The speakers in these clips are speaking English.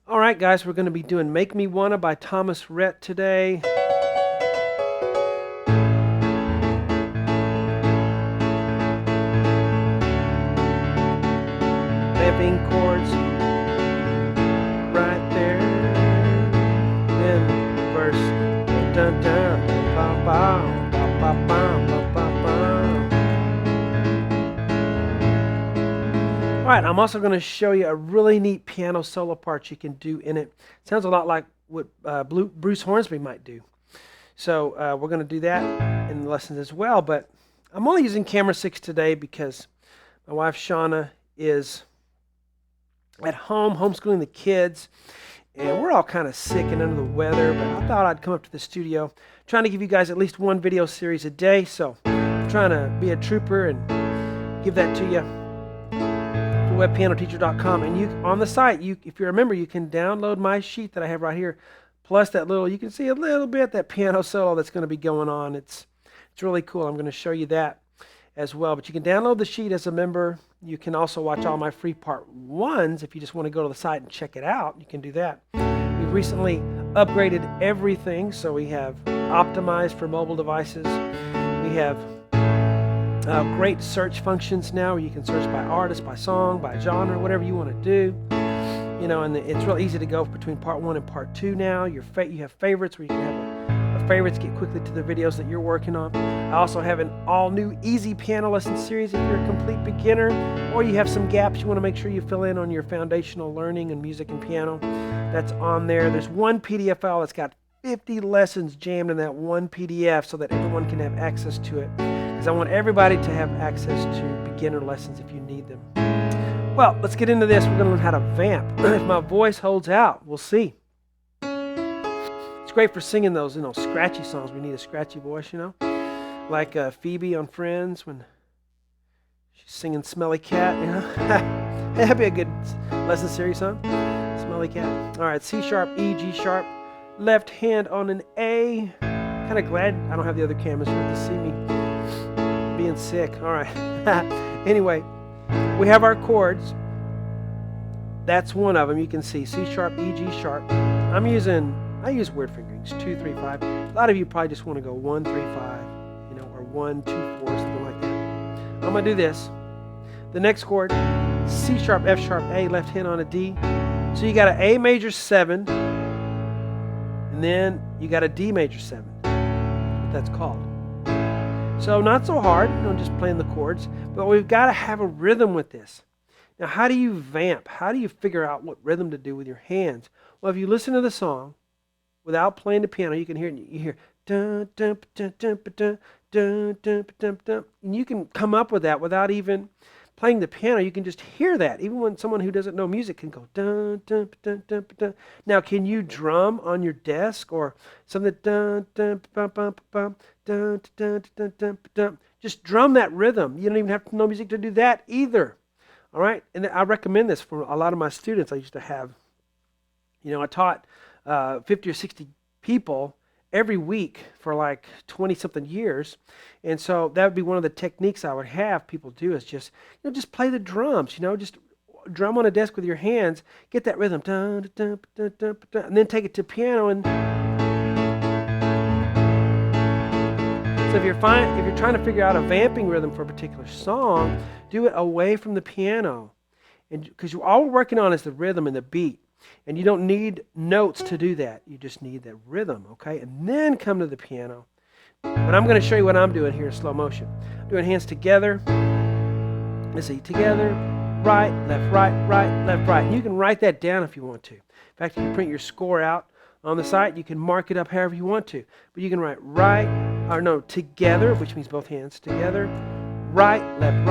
All right, guys, we're going to be doing Make Me Wanna by Rhett today. Vamping chords right there. Then verse. Dun, dun, dun, ba, ba, ba, ba, ba, ba, ba. All right, I'm also going to show you a really neat piano solo part you can do in it. Sounds a lot like what Bruce Hornsby might do. So we're going to do that in the lessons as well, but I'm only using camera 6 today because my wife Shauna is at home homeschooling the kids, and we're all kind of sick and under the weather, but I thought I'd come up to the studio trying to give you guys at least one video series a day, so I'm trying to be a trooper and give that to you. webpianoteacher.com, and you on the site, if you remember, you can download my sheet that I have right here, plus that little, you can see a little bit that piano solo that's going to be going on. It's really cool. I'm going to show you that as well, but you can download the sheet as a member. You can also watch all my free part ones if you just want to go to the site and check it out. You can do that. We've recently upgraded everything, so we have optimized for mobile devices. We have great search functions now where you can search by artist, by song, by genre, whatever you want to do. You know, and it's real easy to go between part 1 and part 2 now. You have favorites where you can have a favorites, get quickly to the videos that you're working on. I also have an all-new easy piano lesson series if you're a complete beginner, or you have some gaps you want to make sure you fill in on your foundational learning in music and piano. That's on there. There's one PDF file that's got 50 lessons jammed in that one PDF so that everyone can have access to it. I want everybody to have access to beginner lessons if you need them. Well, let's get into this. We're going to learn how to vamp. If my voice holds out, we'll see. It's great for singing those, scratchy songs. We need a scratchy voice, like Phoebe on Friends when she's singing "Smelly Cat." That'd be a good lesson series, huh? Smelly Cat. All right, C sharp, E, G sharp, left hand on an A. Kind of glad I don't have the other cameras here to see me being sick. All right. Anyway, we have our chords. That's one of them. You can see C sharp, E, G sharp. I use word fingerings, 2, 3, 5. A lot of you probably just want to go 1, 3, 5, or 1, 2, 4, something like that. I'm going to do this. The next chord, C sharp, F sharp, A, left hand on a D. So you got an A major 7, and then you got a D major 7. That's what that's called. So not so hard, just playing the chords, but we've got to have a rhythm with this. Now, how do you vamp? How do you figure out what rhythm to do with your hands? Well, if you listen to the song without playing the piano, you can hear it. You hear dun dun dun dun dun dun dun dun dun, and you can come up with that without even playing the piano. You can just hear that. Even when someone who doesn't know music can go dun dun dun dun dun. Now, can you drum on your desk or something? Dun dun bum bum bum dun dun dun dun dun. Just drum that rhythm. You don't even have to know music to do that either. All right, and I recommend this for a lot of my students. I used to have, I taught 50 or 60 people every week for like 20-something years, and so that would be one of the techniques I would have people do is just play the drums. Just drum on a desk with your hands, get that rhythm, dun, dun, dun, dun, dun, and then take it to piano. And so if you're trying to figure out a vamping rhythm for a particular song, do it away from the piano, and because all we're working on is the rhythm and the beat. And you don't need notes to do that. You just need that rhythm, okay? And then come to the piano. But I'm going to show you what I'm doing here in slow motion. I'm doing hands together. Let's see, together, right, left, left, right. And you can write that down if you want to. In fact, if you print your score out on the site, you can mark it up however you want to. But you can write together, which means both hands together, right, left,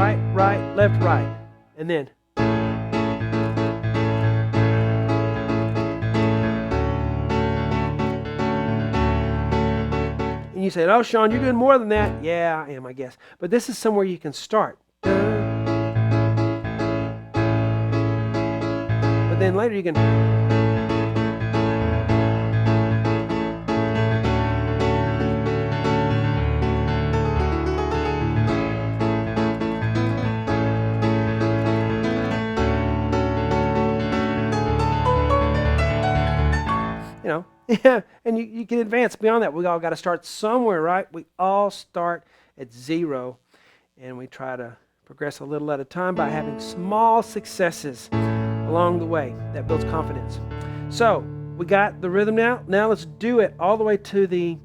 right. And then you say, "Oh, Shawn, you're doing more than that." Yeah, I am, I guess. But this is somewhere you can start. But then later you can. you know, yeah, and you can advance beyond that. We all got to start somewhere, right? We all start at 0, and we try to progress a little at a time by having small successes along the way. That builds confidence. So we got the rhythm now. Now let's do it all the way to the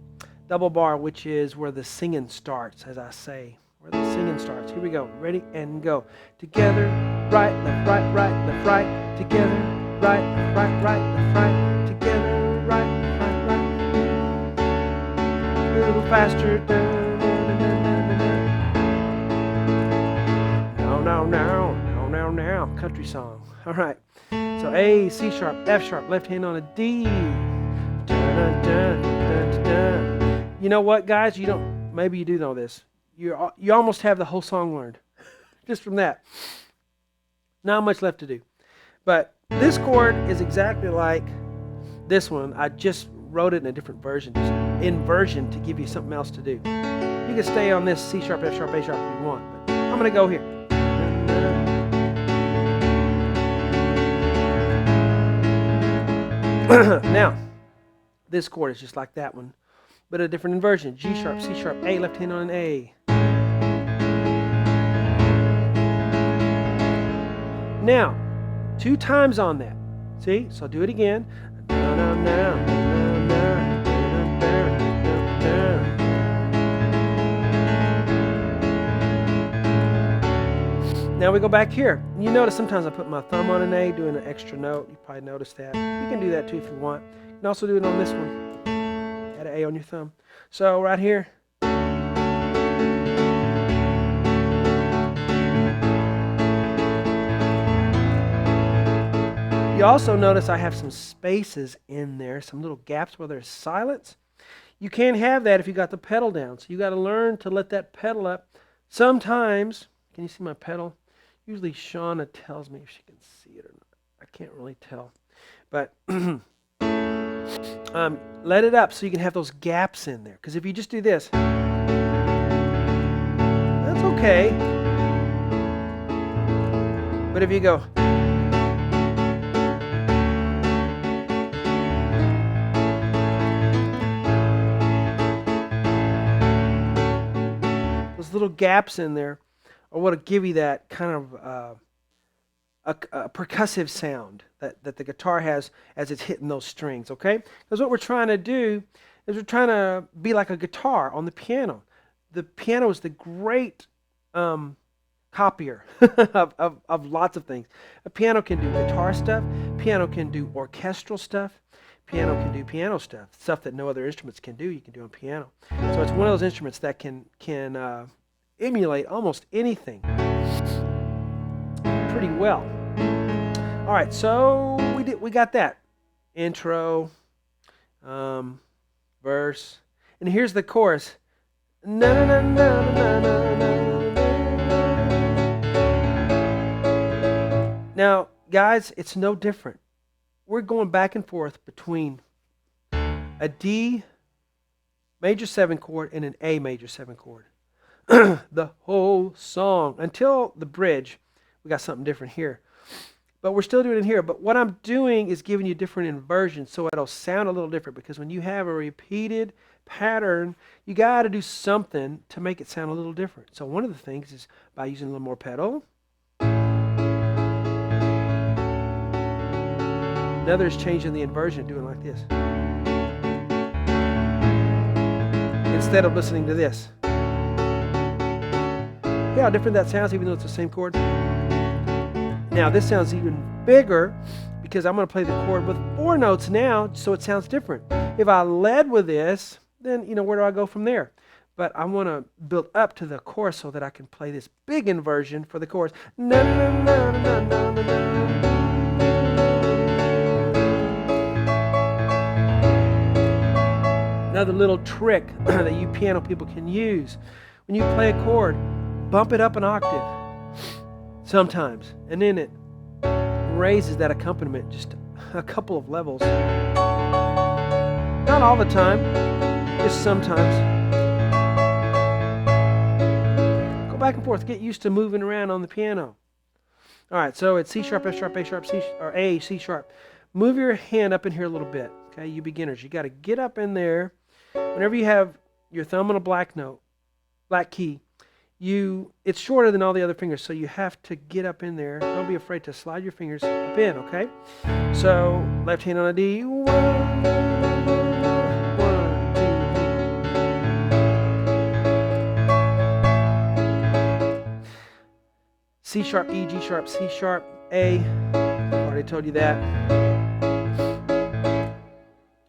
double bar, which is where the singing starts, as I say. Where the singing starts. Here we go. Ready and go. Together, right, left, right, right, left, right. Together, right, left, right, right, left, right. Together, right, left, right, right. A little faster. Now. Country song. All right. So A, C sharp, F sharp, left hand on a D. You know what, guys? Maybe you do know this. You almost have the whole song learned just from that. Not much left to do. But this chord is exactly like this one. I just wrote it in a different version, just inversion, to give you something else to do. You can stay on this C sharp, F sharp, A sharp if you want, but I'm going to go here. Now, this chord is just like that one, but a different inversion. G sharp, C sharp, A, left hand on an A. Now, 2 times on that. See? So do it again. Now we go back here. You notice sometimes I put my thumb on an A, doing an extra note. You probably noticed that. You can do that too if you want. You can also do it on this one. Add an A on your thumb. So right here. You also notice I have some spaces in there, some little gaps where there's silence. You can't have that if you got the pedal down. So you got to learn to let that pedal up. Sometimes, can you see my pedal? Usually Shawn tells me if she can see it or not. I can't really tell. But let it up so you can have those gaps in there. Because if you just do this, that's okay. But if you go, those little gaps in there are what will give you that kind of a percussive sound that the guitar has as it's hitting those strings, okay? Because what we're trying to do is we're trying to be like a guitar on the piano. The piano is the great copier of lots of things. A piano can do guitar stuff. Piano can do orchestral stuff. Piano can do piano stuff that no other instruments can do. You can do on piano. So it's one of those instruments that can emulate almost anything pretty well. All right, so we got that intro, verse, and here's the chorus. Na, na, na, na, na, na, na. Now, guys, it's no different. We're going back and forth between a D major 7 chord and an A major 7 chord. The whole song until the bridge. We got something different here, but we're still doing it here. But what I'm doing is giving you different inversions so it'll sound a little different, because when you have a repeated pattern, you got to do something to make it sound a little different. So one of the things is by using a little more pedal. Another is changing the inversion, doing like this instead of listening to this. See how different that sounds, even though it's the same chord? Now, this sounds even bigger because I'm going to play the chord with 4 notes now, so it sounds different. If I led with this, then, where do I go from there? But I want to build up to the chorus so that I can play this big inversion for the chorus. Na, na, na, na, na, na, na. Another little trick that you piano people can use. When you play a chord, bump it up an octave sometimes, and then it raises that accompaniment just a couple of levels. Not all the time, just sometimes. Go back and forth, get used to moving around on the piano. All right, so it's C sharp, F sharp, A sharp, C or A, C sharp. Move your hand up in here a little bit, Okay, you beginners, you got to get up in there. Whenever you have your thumb on a black note, black key, it's shorter than all the other fingers, so you have to get up in there. Don't be afraid to slide your fingers up in, okay? So left hand on a D. One, two, three. C sharp, E, G sharp, C sharp, A. Already told you that.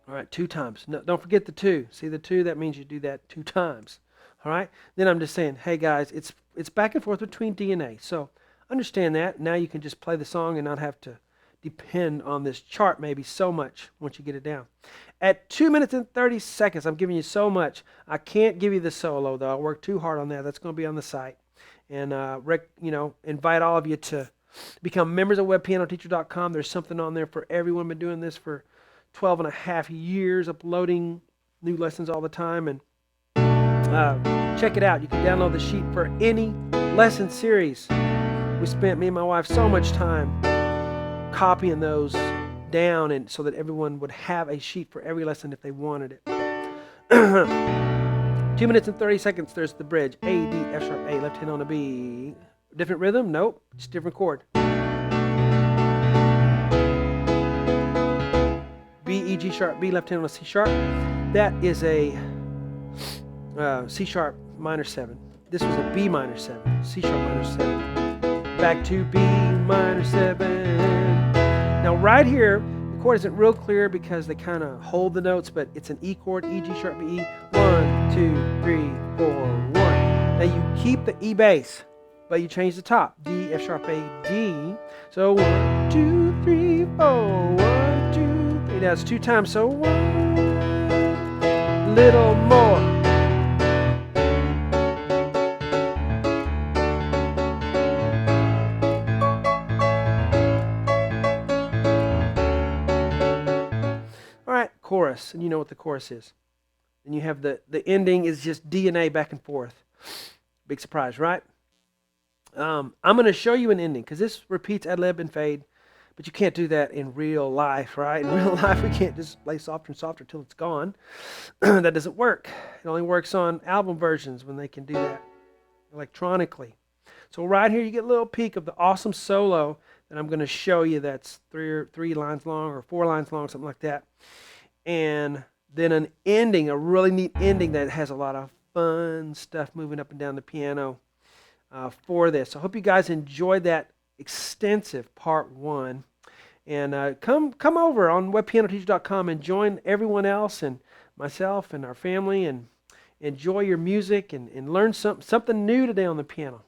All right, 2 times. No, don't forget the 2. See the 2? That means you do that 2 times. All right. Then I'm just saying, hey guys, it's back and forth between D and A. So understand that. Now you can just play the song and not have to depend on this chart maybe so much once you get it down. At 2 minutes and 30 seconds, I'm giving you so much. I can't give you the solo though. I worked too hard on that. That's going to be on the site. And invite all of you to become members of webpianoteacher.com. There's something on there for everyone. Been doing this for 12 and a half years, uploading new lessons all the time. And check it out. You can download the sheet for any lesson series. We spent, me and my wife, so much time copying those down, and so that everyone would have a sheet for every lesson if they wanted it. 2 minutes and 30 seconds. There's the bridge. A, D, F sharp, A, left hand on a B. Different rhythm? Nope. Just different chord. B, E, G sharp, B, left hand on a C sharp. That is a C sharp minor 7. This was a B minor 7. C sharp minor 7. Back to B minor 7. Now right here, the chord isn't real clear because they kind of hold the notes, but it's an E chord, E, G sharp, B, E. 1, 2, 3, 4, 1. Now you keep the E bass, but you change the top. D, F sharp, A, D. So 1, 2, 3, 4. 1, 2, 3. That's 2 times. So 1, little more. All right, chorus, and you know what the chorus is. And you have the ending is just D and A back and forth. Big surprise, right? I'm going to show you an ending because this repeats ad lib and fade, but you can't do that in real life, right? In real life, we can't just play softer and softer till it's gone. That doesn't work. It only works on album versions when they can do that electronically. So right here, you get a little peek of the awesome solo that I'm going to show you. That's 3 lines long or 4 lines long, something like that. And then an ending, a really neat ending that has a lot of fun stuff moving up and down the piano for this. I hope you guys enjoyed that extensive part 1. And come over on webpianoteacher.com and join everyone else and myself and our family and enjoy your music and learn something new today on the piano.